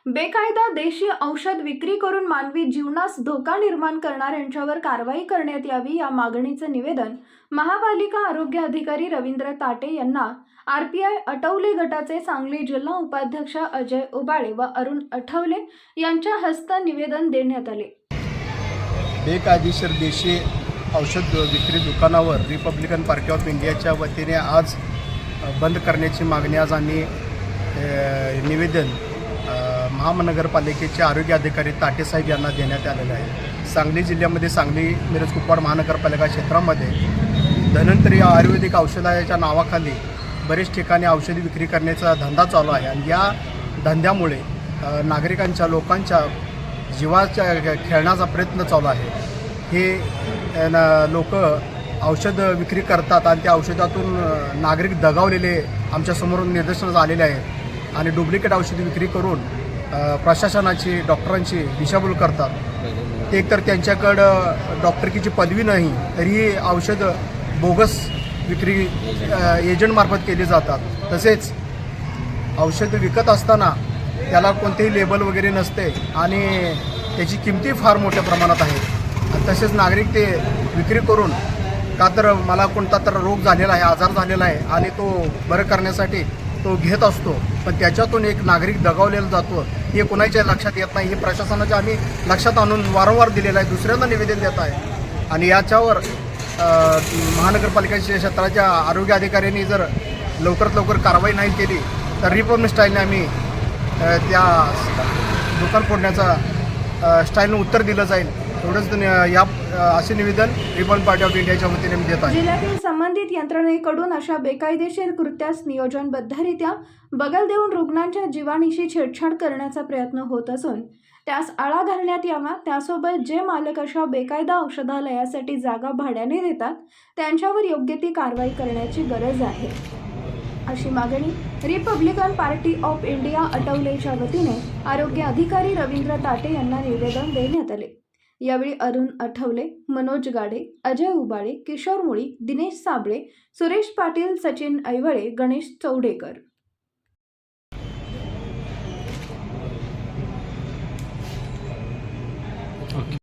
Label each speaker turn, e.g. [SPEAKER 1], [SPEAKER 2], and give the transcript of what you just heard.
[SPEAKER 1] बेकायदा देशी औषध विक्री करून मानवी जीवनास धोका निर्माण करणाऱ्यांच्यावर कारवाई करण्यात यावी या मागणीचे निवेदन महापालिका आरोग्य अधिकारी रवींद्र ताटे यांना आरपीआय अटवले गटाचे सांगली जिल्हा उपाध्यक्ष अजय उबाळे व अरुण अठवले यांच्या हस्ते निवेदन देण्यात आले।
[SPEAKER 2] बेकायदेशीर देशी औषध विक्री दुकानावर रिपब्लिकन पार्टी ऑफ इंडियाच्या वतीने आज बंद करण्याची मागणी आज आम्ही निवेदन महानगरपालिकेचे आरोग्य अधिकारी ताटेसाहेब यांना देण्यात आलेलं आहे। सांगली जिल्ह्यामध्ये सांगली मिरज कुपवाड महानगरपालिका क्षेत्रामध्ये धन्वंतरी आयुर्वेदिक औषधाच्या नावाखाली बरेच ठिकाणी औषधी विक्री करण्याचा धंदा चालू आहे आणि या धंद्यामुळे नागरिकांच्या लोकांच्या जीवाच्या खेळण्याचा प्रयत्न चालू आहे। हे लोक औषध विक्री करतात आणि त्या औषधातून नागरिक दगावलेले आमच्यासमोर निदर्शनास आलेले आहेत आणि डुप्लिकेट औषधी विक्री करून प्रशासनाची डॉक्टरांची दिशाभूल करतात। एकतर त्यांच्याकडं डॉक्टरकीची पदवी नाही तरीही औषध बोगस विक्री एजंटमार्फत केली जातात। तसेच औषध विकत असताना त्याला कोणतेही लेबल वगैरे नसते आणि त्याची किमती फार मोठ्या प्रमाणात आहेत आणि तसेच नागरिक ते विक्री करून का तर मला कोणता तर रोग झालेला आहे, आजार झालेला आहे आणि तो बरं करण्यासाठी तो घेत असतो, पण त्याच्यातून एक नागरिक दगावलेला जातो हे कोणाच्या लक्षात येत नाही। हे प्रशासनाच्या आम्ही लक्षात आणून वारंवार दिलेलं आहे, दुसऱ्यांदा निवेदन देत आहे आणि याच्यावर महानगरपालिकेच्या क्षेत्राच्या आरोग्य अधिकाऱ्यांनी जर लवकरात लवकर कारवाई नाही केली तर रिपब्लिकन स्टाईलने आम्ही त्या दुकान फोडण्याचा स्टाईलनं उत्तर दिलं जाईल। एवढंच या असे निवेदन रिपब्लिकन पार्टी ऑफ इंडियाच्या वतीने मी देत आहे।
[SPEAKER 1] जिल्ह्यातील संबंधित यंत्रणेकडून अशा बेकायदेशीर कृत्यास नियोजनबद्धरित्या बगल देऊन रुग्णांच्या जीवानीशी छेडछाड करण्याचा प्रयत्न होत असून त्यास आळा घालण्यात यावा। त्यासोबत जे मालक अशा बेकायदा औषधालयासाठी जागा भाड्याने देतात त्यांच्यावर योग्य ती कारवाई करण्याची गरज आहे, अशी मागणी रिपब्लिकन पार्टी ऑफ इंडिया अटवलेच्या वतीने आरोग्य अधिकारी रवींद्र ताटे यांना निवेदन देण्यात आले। यावेळी अरुण अठवले, मनोज गाडे, अजय उबाळे, किशोर मुळी, दिनेश साबळे, सुरेश पाटील, सचिन ऐवळे, गणेश चौडेकर